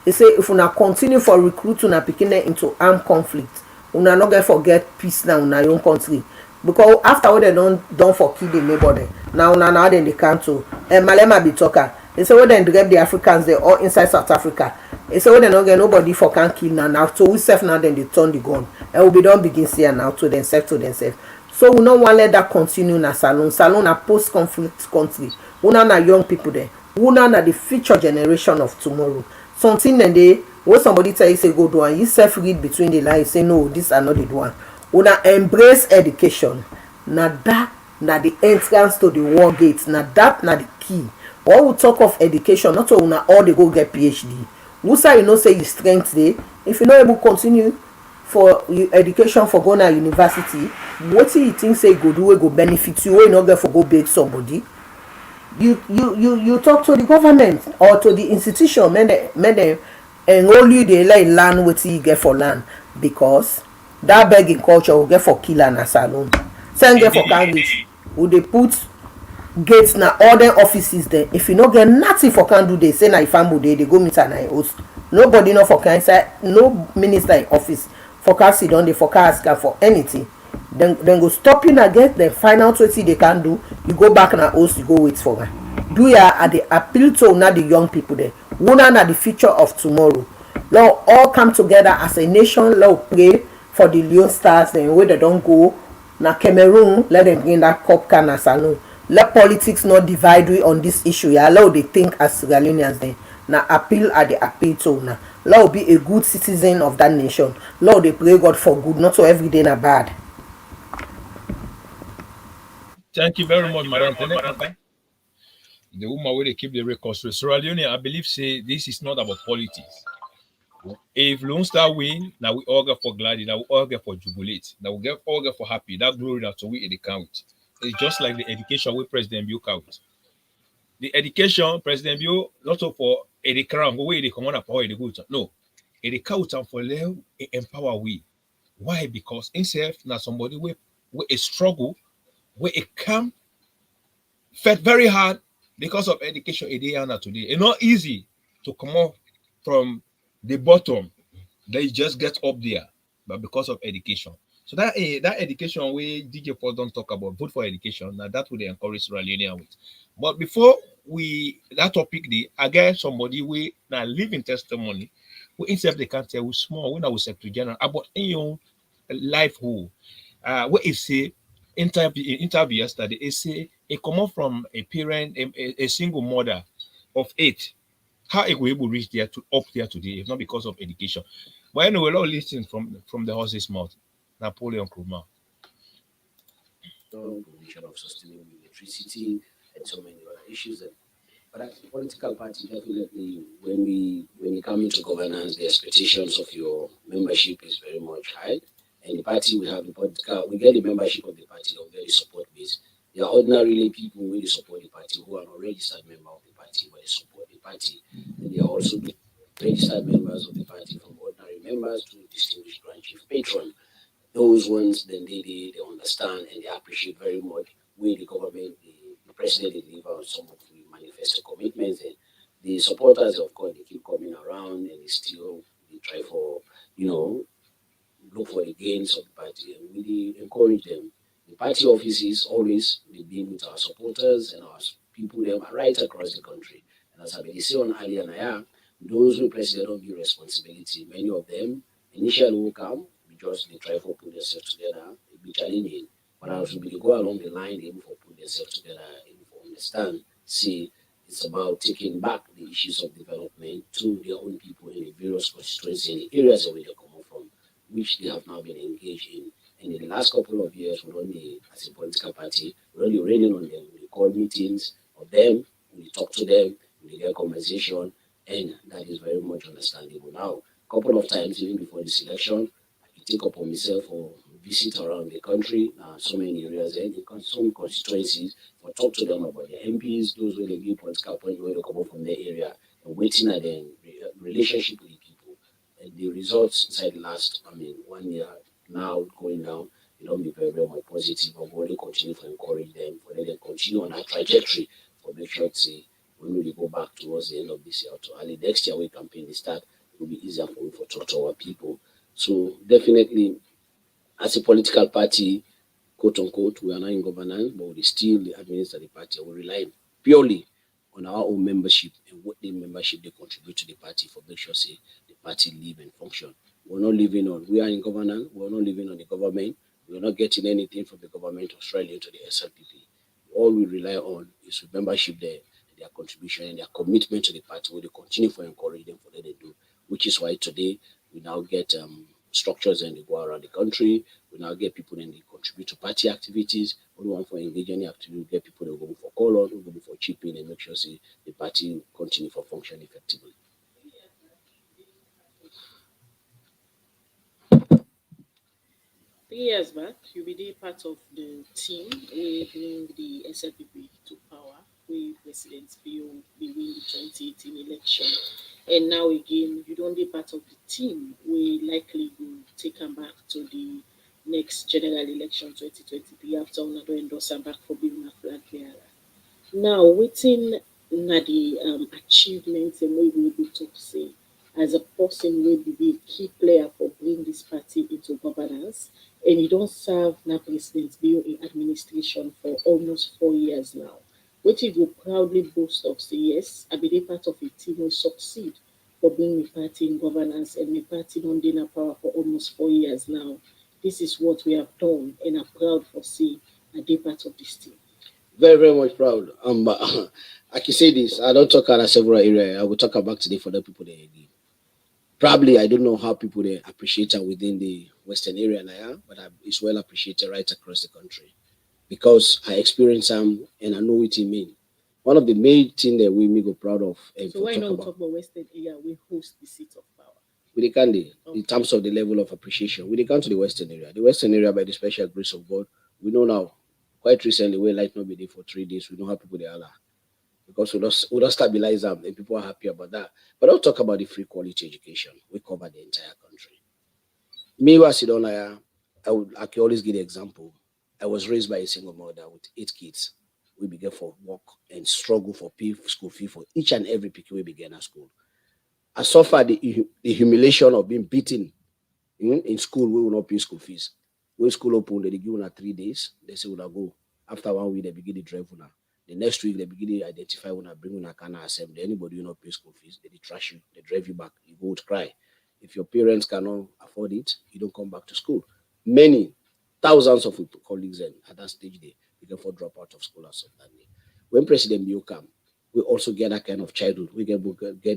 e say if una continue for recruit una pikin dem into armed conflict, una no get forget peace na una own country. Because after wey dem don for kill the neighbor dem, na una now dem dey come to Malema be talker. They say when dem grab the Africans, they all inside South Africa. They say when dem no get nobody for can kill now. So we self now then they turn the gun, and we don't begin see now to themselves to themselves. So we no want let that continue na Salone. Salone na post conflict country. Una na young people there. Una na the future generation of tomorrow. Something then they when somebody tell you say go do and you self read between the lines, say no, this are not the one. Una embrace education. Na that na the entrance to the war gates. Na that na the key. When we talk of education, not all una all they go get PhD. Who say you know say you strength there? If you not able to continue for education for going to university, what do you think say go do we go benefit you? We not get for go beg somebody. You talk to the government or to the institution, make them enroll you they like learn what you get for land, because that begging culture will get for killer and Salone. Send get for candidates. Would they put gates na other offices there? If you no get nothing for can do, they say na ifambo they go meet and I host. Nobody no for can say no minister in office for can sit down, they for can ask for anything. Then go stop you na get the final 20 they can do. You go back na host, you go wait for her. Do ya at the appeal to na the young people there. Una na the future of tomorrow. Let all come together as a nation. Let pray for the Leone Stars. Then where they don't go na Cameroon, let them bring that cup can na Salone. Let politics not divide we on this issue. Yeah, allow they think as Sierra Leoneans then. Now appeal at the appeal to now. Lord be a good citizen of that nation. Lord they pray God for good, not so every day na bad. Thank you very much, Madam TENNEH. The woman where they keep the record straight. Sierra Leone, I believe say this is not about politics. If Lone Star win, now we all get for glad, now we all get for jubilate, now we all get for happy. That glory that we in the count. It's just like the education with President Bill count. The education, President Bill, not so for a crown, go away the common power the good. No, a count for level empower we. Why? Because himself now somebody with a struggle, where a come fed very hard because of education a day and today. It's not easy to come up from the bottom. They just get up there, but because of education. So that education way DJ Paul don't talk about vote for education. Now that would encourage Sierra Leone with. But before we that topic, I get somebody we now living testimony. We instead they can't tell we small when I was Secretary General about your life who what is say interview yesterday. It say it come up from a parent, a single mother of 8. How it will able reach there to up there today, if not because of education. But anyway, we're all listening from the horse's mouth. Napoleon Krumah. Provision of sustainable electricity and so many other issues. But as a political party, definitely when you come into governance, the expectations of your membership is very much high. And the party we have we get the membership of the party on very support base. There are ordinarily people who really support the party who are not registered member of the party, but they support the party. And they are also registered members of the party, from ordinary members to distinguished Grand Chief Patron. Those ones, then they understand and they appreciate very much where the government, the president deliver on some of the manifesto commitments. And the supporters, of course, they keep coming around and they try for, look for the gains of the party and really encourage them. The party offices always they deal with our supporters and our people them right across the country. And as I been saying earlier, those who president don't give responsibility, many of them initially will come, because they try to put themselves together, it be challenging. But as we go along the line, they able to put themselves together, able to understand, see, it's about taking back the issues of development to their own people in the various constituencies and the areas where they come from, which they have now been engaged in. And in the last couple of years, we only, as a political party, we're only raining on them. We call meetings of them, we talk to them, we get conversation, and that is very much understandable. Now, a couple of times, even before this election, I take upon myself for visit around the country, so many areas, and some constituencies, for talk to them about the MPs, those where they give political point where they come up from their area, and waiting at the relationship with the people. And the results inside the last, 1 year now going down, they don't be very, very much positive, but we will continue to encourage them, for them to continue on that trajectory, for make sure to see when we go back towards the end of this year to early next year, we campaign the start, it will be easier for we to talk to our people. So definitely, as a political party, quote unquote, we are not in governance, but we still administer the party. We rely purely on our own membership and what the membership they contribute to the party for make sure say the party live and function. We're not living on, we are in governance, we're not living on the government, we're not getting anything from the government of Australia to the SLPP. All we rely on is with membership there, their contribution and their commitment to the party, where they continue to encourage them for what they do, which is why today we now get structures and they go around the country. We now get people and they contribute to party activities. We want for engage any activity, we get people that go for call on, go for chipping and make sure say the party continue for function effectively. 3 years back, you be part of the team we bring the SLPP to power. We President Bill we win the 2018 election, and now again you don't be part of the team. We likely will take them back to the next general election 2023 after another endorse am back for being a flag bearer. Now, within na the achievements and way we will talk say as a person will be a key player for bring this party into governance, and he don't serve na President Bill in administration for almost 4 years now. Which he will proudly boast of say yes, I be part of a team will succeed for bringing the party in governance, and the party don't in power for almost 4 years now. This is what we have done, and I'm proud for see a day part of this team. Very, very much proud. I can say this. I don't talk about several areas. I will talk about today for the people there again. Probably I don't know how people they appreciate it within the Western area now, but it's well appreciated right across the country because I experienced them and I know what it means. One of the main things that we go proud of. So why not talk about Western area? We host the seat of power. We can in terms of the level of appreciation. We come to the Western area. The Western area, by the special grace of God, we know now. Quite recently, we light not be there for 3 days. We know how people they are because we don't stabilize them and people are happy about that. But I'll talk about the free quality education. We cover the entire country. Me, I sit on I can always give the example. I was raised by a single mother with 8 kids. We began for work and struggle for pay school fee for each and every pick we began at school. I suffered the humiliation of being beaten in school. We will not pay school fees. When school open, they give una 3 days. They say una go. After 1 week, they begin to drive una. The next week, they begin to identify una, bring una can assembly. Anybody will not pay school fees, they trash you. They drive you back. You go to cry. If your parents cannot afford it, you don't come back to school. Many thousands of colleagues at that stage they begin for drop out of school as of that day. When President Bio come, we also get that kind of childhood. We get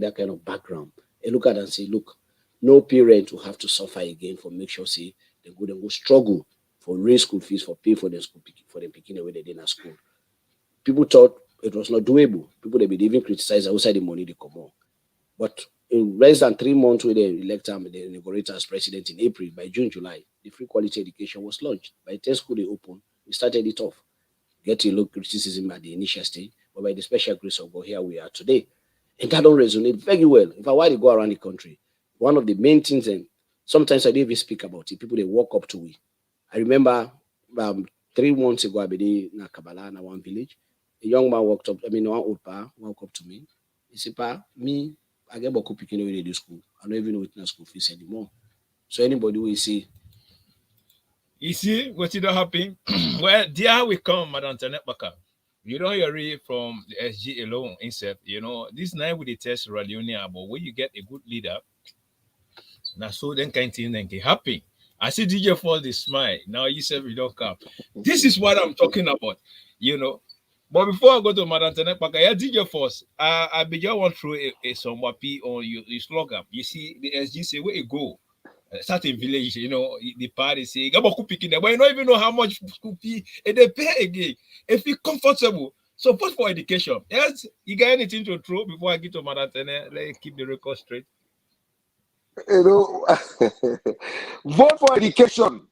that kind of background and look at and say, look, no parent will have to suffer again for make sure say they go struggle for raise school fees, for pay for the school for the picking away they did at school. People thought it was not doable. People they be even criticize outside the money they come on. But in less than 3 months when they elect him, they inaugurate as president in April, by June, July, the free quality education was launched. By the 10 school they opened, we started it off. Get a little criticism at the initial stage, but by the special grace of God, here we are today. And that don't resonate very well. If I want to go around the country, one of the main things, and sometimes I don't even speak about it, people they walk up to me. I remember 3 months ago, I be in Kabbalah, in one village. A young man walked up, one old pa walked up to me. He said, Pa, me, I get Boko picking away to school. I don't even know what school fees anymore. So anybody will say, you see what did happen? Well, there we come, Madam TENNEH. You don't hear it from the SG alone, instead. This night with the test Sierra Leone, but when you get a good leader, now so then kind of thing then can happen. I see DJ Fall the smile. Now you said we don't come. This is what I'm talking about, you know. But before I go to Madam TENNEH, yeah, DJ Force, I began one through a some wapi on your slogan. You see, the SG say where you go. Certain village, the party say, Gabaku picking them, but you don't even know how much school fee and they pay again. If you comfortable. So vote for education. Yes, you got anything to throw before I get to Madam TENNEH? Let's keep the record straight. Vote for education.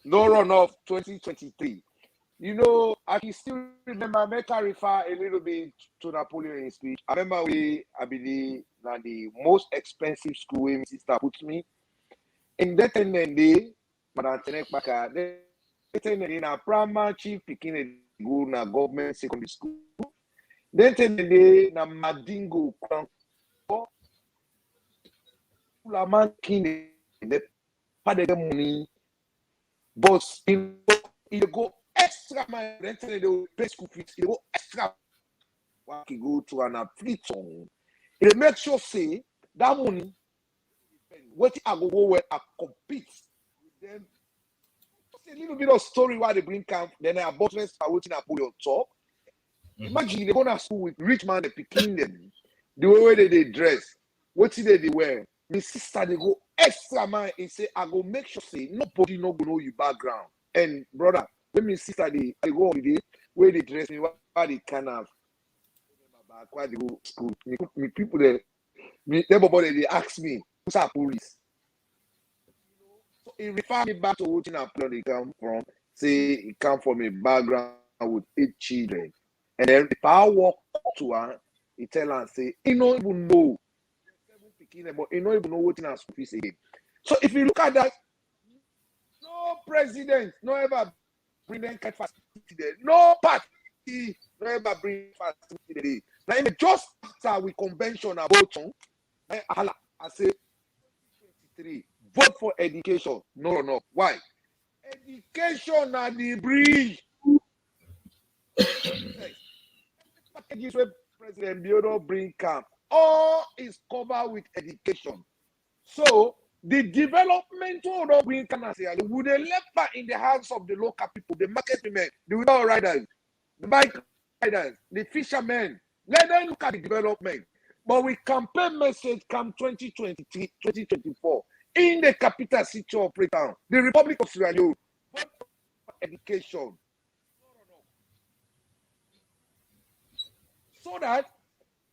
No runoff 2023. I can still remember, make I refer a little bit to Napoleon's speech. I remember I believe that the most expensive school my sister put me. In that day, Madam KPAKA, then a primary chief picking go na government secondary school. Then day na Madingo la man king the pay the money, but it go extra man. Then they will pay school fees. It go extra. What he go to an athlete song. It make sure say that money. What I go where I compete with them. Just a little bit of story why they bring camp. Then I bought rest by waiting Napoleon talk. Imagine they go to school with rich man, they picking them. The way they dress, what they wear. My sister they go extra man and say I go make sure say nobody no go know your background. And brother, when my sister they go holiday, where they dress me, why they kind of why they go school. Me people everybody they ask me. Police. So it refer me back to what they come from. Say it come from a background with 8 children. And then if I walk to her, he tell her say, he don't even know. But he don't even know what in her school fees again. So if you look at that, no president, no ever bring them facility there. No party, no ever bring facility there. Now just after we convention about I say vote for education. No. Why? Education at the bridge. Packages where President Biodo bring camp. All is covered with education. So the development of bring camp would they left in the hands of the local people, the market women, the without riders, the bike riders, the fishermen. Let them look at the development. But we campaign message come 2023, 2024 in the capital city of Freetown, the Republic of Sierra Leone, for education. So that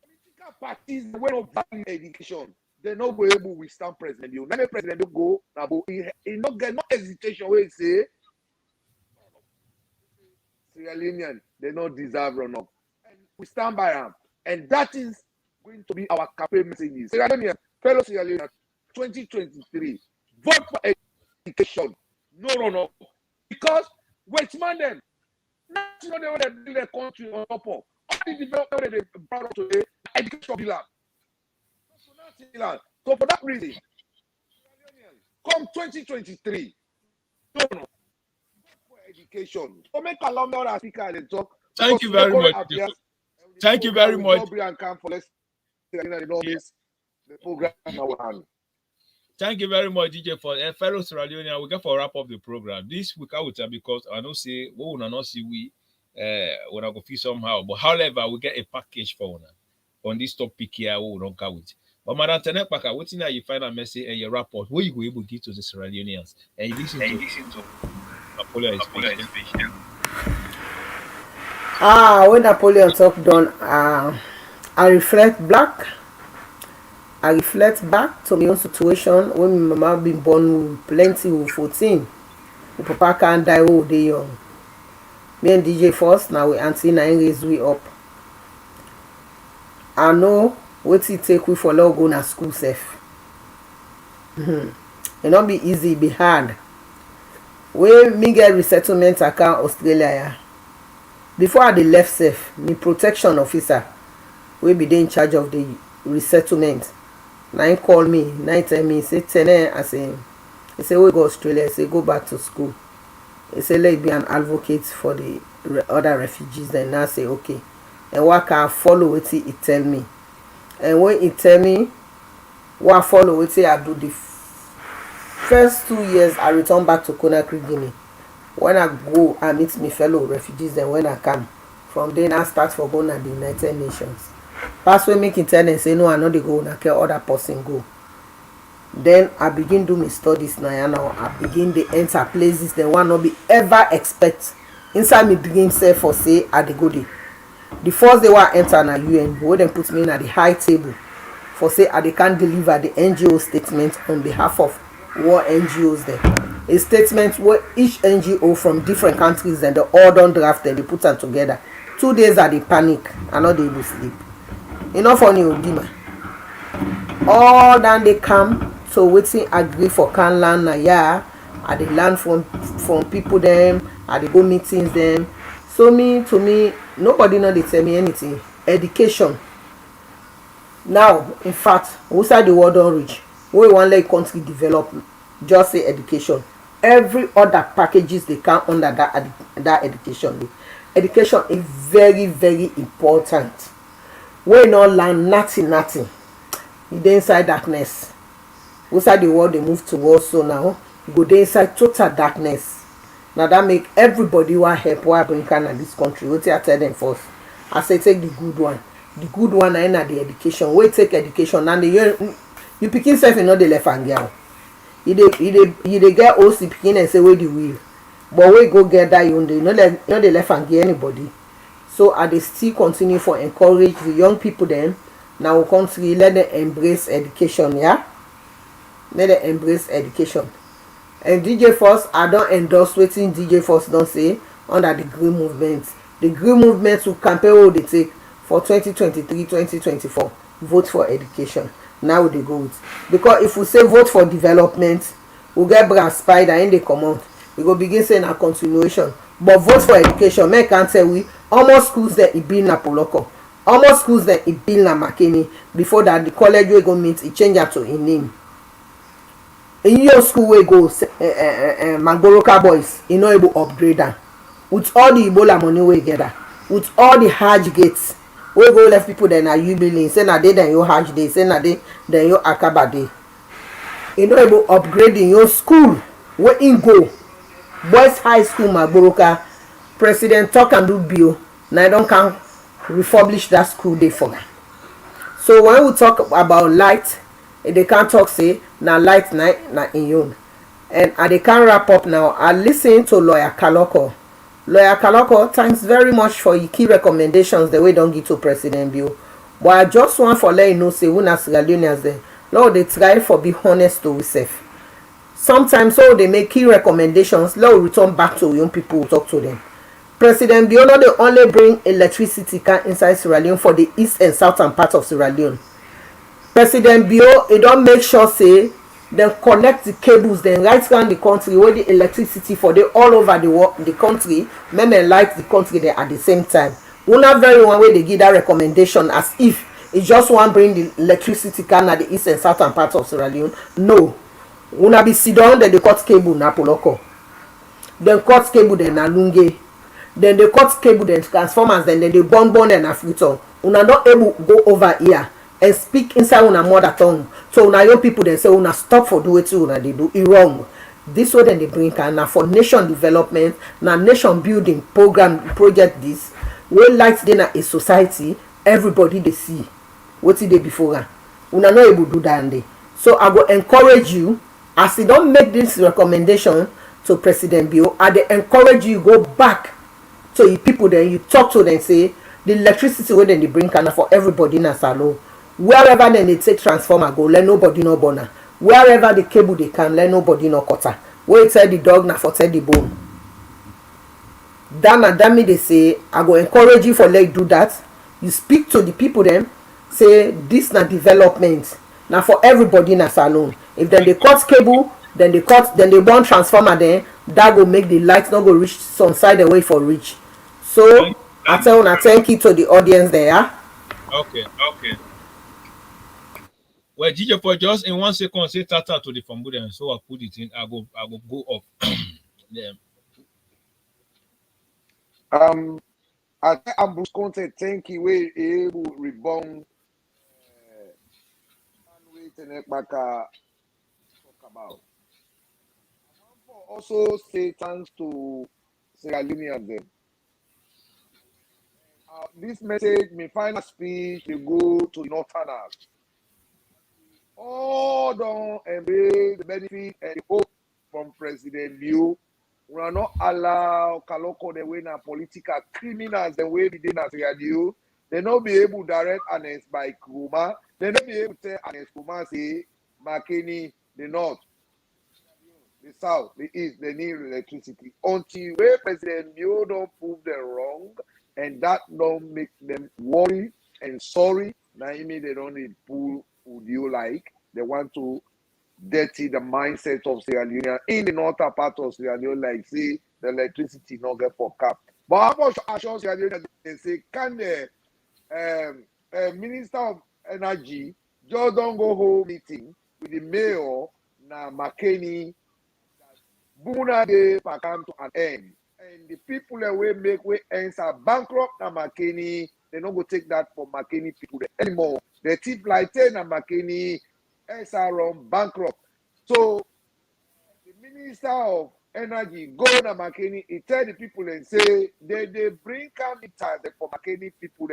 political parties will not value education, they not be able to withstand President. You let the president go, he not get no hesitation where he say Sierra Leonean, they don't deserve run up. And we stand by them. And that is going to be our campaign messages. Sierra Leonean, fellow Sierra Leonean, 2023, vote for education. No. Because wait man them, not they want to build their country on top of. All the development they brought up today, education pillar. So for that reason, come 2023, no. Vote for education. So make allow other speaker and talk. Thank you very much. Thank you very much. The program now. Thank you very much, DJ, for fellow Sierra Leonean. We got to wrap up the program this week out because I don't say we will not see we when I go feel somehow. But however, we get a package for una on this topic here. We will not go with. But Madam TENNEH, what's in your final message and your rapport? What you go able to give to the Sierra Leoneans and you listen to Napoleon's speech. When Napoleon talk done, I reflect back. I reflect back to my own situation when my mama been born with plenty with 14. My papa can't die when they young. Me and DJ first, now we auntie nine raise we up. I know what it take we for love go na school safe. It not be easy, it be hard. When me get resettlement account Australia, before I left safe, me protection officer will be in charge of the resettlement. Now he call me, now he tell me, say TENNEH, I say, he say we go Australia, he say go back to school. He say let be an advocate for the other refugees then now say okay and what can follow wetin he tell me and when he tell me what follow wetin I do the first 2 years I return back to Conakry, Guinea. When I go I meet my fellow refugees then when I come from there I start for going to the United Nations pass wey make TENNEH say no I no dey go na care other person go. Then I begin do my studies now I begin dey enter places dem one no be ever expect inside me dream sef for say I dey go there. The first day wey I enter na UN wey dem put me na the high table for say I dey can deliver the NGO statement on behalf of war NGOs dem. A statement wey each NGO from different countries dem dey all don draft dem dey put am together. 2 days I dey panic I no dey able sleep. E no funny o DEEMAA. All that dey come so wetin agree for can land na yeah I dey learn from people dem I dey go meetings dem. So to me nobody no dey tell me anything. Education now in fact outside the world don reach wey wan let country develop just say education. Every other packages dey come under that education. Education is very very important. Wey no learn nothing e dey inside darkness. Outside the world dey move towards so now you go dey inside total darkness. Na that make everybody want help wey I bring Canada this country wetin I tell them first I say take the good one na the education wey take education and you pikin sef e no dey left and girl you dey get old pikin and say wey the will but wey go get that you no dey left and get anybody. So I dey still continue for encourage the young people dem na our country let them embrace education yeah let them embrace education. And DJ Force I don endorse wetin DJ Force don say under the green movement. The green movement will campaign wey dey take for 2023-2024 vote for education. Now we dey go with because if we say vote for development we get brass spider in dey comot we go begin say na continuation but vote for education make can tell we almost schools dem e build na Poloko almost schools dem e build na Makeni before that the college wey go meet e change am to im name. In your school wey go Magoroka boys e no able upgrade am with all the Ebola money wey get with all the hajj gates wey go left people dem na building say na dey dem your hajj dey say na dey dem your akaba dey e no able upgrade in your school wey im go boys high school Magoroka president talk and do bill na I don can refurbish that school dey for am. So when we talk about light they can't talk say na light night na in own and they can wrap up now. I listen to lawyer Kaloko thanks very much for your key recommendations the way don give to President Bill but I just want for let you know say una Sierra Leoneans dem Lord they try for be honest to yourself sometimes so they make key recommendations let we return back to young people talk to them. President Bill no dey only bring electricity can inside Sierra Leone for the east and southern part of Sierra Leone. President Bio e don make sure say dem connect the cables dem right around the country wey the electricity for dey all over the country make dem light the country dem at the same time. Una very one wey dey give that recommendation as if e just wan bring the electricity can na the east and southern part of Sierra Leone. No, una be sit down dem dey cut cable na Poloko, dem cut cable dem na Lunge, dem dey cut cable dem transformers dem dey burn dem na Freetown. Una no able go over here and speak inside una mother tongue so una young people dem say una stop for do wetin una dey do e wrong. This way dem dey bring am na for nation development na nation building program project this wey light dey na a society everybody dey see wetin dey before am una no able do that day. So I go encourage you as e don make this recommendation to President Bio I dey encourage you go back to your people dem you talk to them say the electricity wey dem dey bring am na for everybody na Salone. Wherever dem dey take transformer go let nobody no burn am. Wherever the cable dey come let nobody no cut am. Wey tell the dog na for tell the bone. That me dey say I go encourage you for let you do that. You speak to the people dem say this na development na for everybody na Salone. If dem dey cut cable dem dey burn transformer dem that go make the light no go reach some side away for reach. So I tell una thank you to the audience there. Okay. Well, DJ for just in 1 second say tata to the Fambudian, so I put it in. I go go up. Yeah. I think Ambu's content thank you we able rebound and wait and KPAKA talk about. I want for also say thanks to Sierra Leoneans them. This message, my final speech, will go to Northerners. All don't embrace the benefit and the hope from President Liu. We will not allow Kaloko the way na political criminals the way we did as Liu. They not be able to direct Anes by Kuma. They not be able to tell Anes Kuma say Makeni, the north, the south, the east, they need electricity. Until where President Liu don't prove them wrong and that don't make them worry and sorry. Now you mean they don't need pull would you like? They want to dirty the mindset of Sierra Leone in the northern part of Sierra Leone, like say the electricity not get for cap. But how much assure Sierra Leone they say can the Minister of Energy just don't go home meeting with the mayor na Makeni Buna de come to an end. And the people that will make way ends are bankrupt na Makeni, they don't go take that for Makeni people anymore. The tip like 10 and Makeni SRM bankrupt. So the Minister of Energy go na Makeni, he tell the people and say they bring meters for Makeni people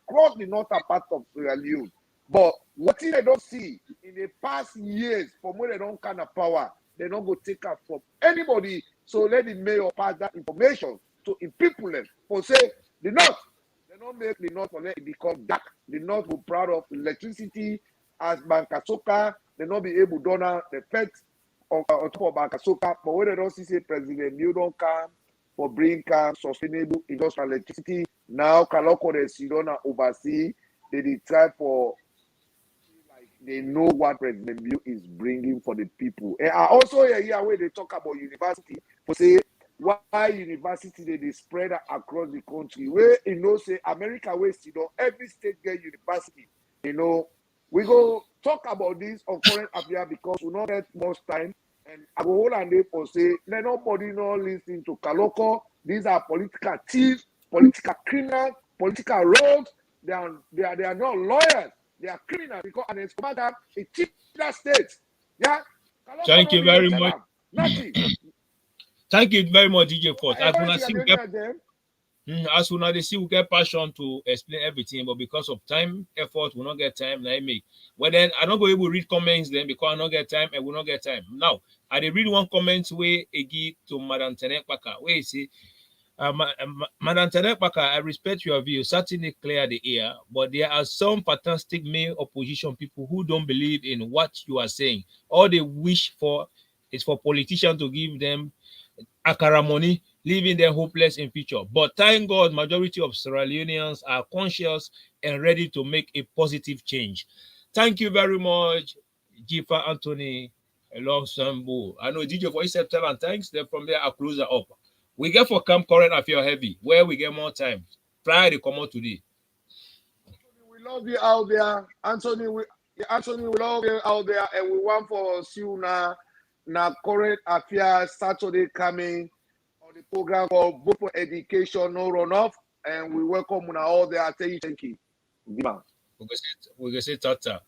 across the northern part of Sierra Leone. But what they don't see in the past years, from where they don't kind of power, they don't go take up from anybody. So let the mayor pass that information to the people for say the north. They don't make the north for let it become dark. The north will proud of electricity as Bankasoka. They not be able to donor the pet on top of Bankasoka. But when they don't see President Liu don't come for bring sustainable industrial electricity. Now Kaloko the Sidona oversee. They try for like they know what President Liu is bringing for the people. And I also hear where they talk about university for say why university they spread across the country. Where say America where every state get university. We go talk about this on current affairs because we not get much time. And I go hold on there for say let nobody not listen to Kaloko. These are political thieves, political criminals, political rogues. They are not lawyers. They are criminals because an Escobar is cheap that state. Yeah. Kaloko Thank you very much. Nothing. Thank you very much, DJ Force. As soon as they see we get passion to explain everything, but because of time, effort, we not get time. Now make. Well then I don't go able to read comments then because I not get time and we not get time. Now I did read one comment where a give to Madam KPAKA. Where you see Madam KPAKA, I respect your view, certainly clear the air, but there are some fantastic male opposition people who don't believe in what you are saying. All they wish for is for politicians to give them akara money, leaving them hopeless in future. But thank God, majority of Sierra Leoneans are conscious and ready to make a positive change. Thank you very much, Jifa Anthony Elongsambo. I know DJ for tell and thanks. Then from there, I'll close it up. We get for Camp Current Affair Heavy, where we get more time. Try to come out today. We love you out there. Anthony, we love you out there, and we want for you now. Current affairs Saturday coming on the program called Vote for Education No Runoff, and we welcome all there. Thank you. We're gonna say tata.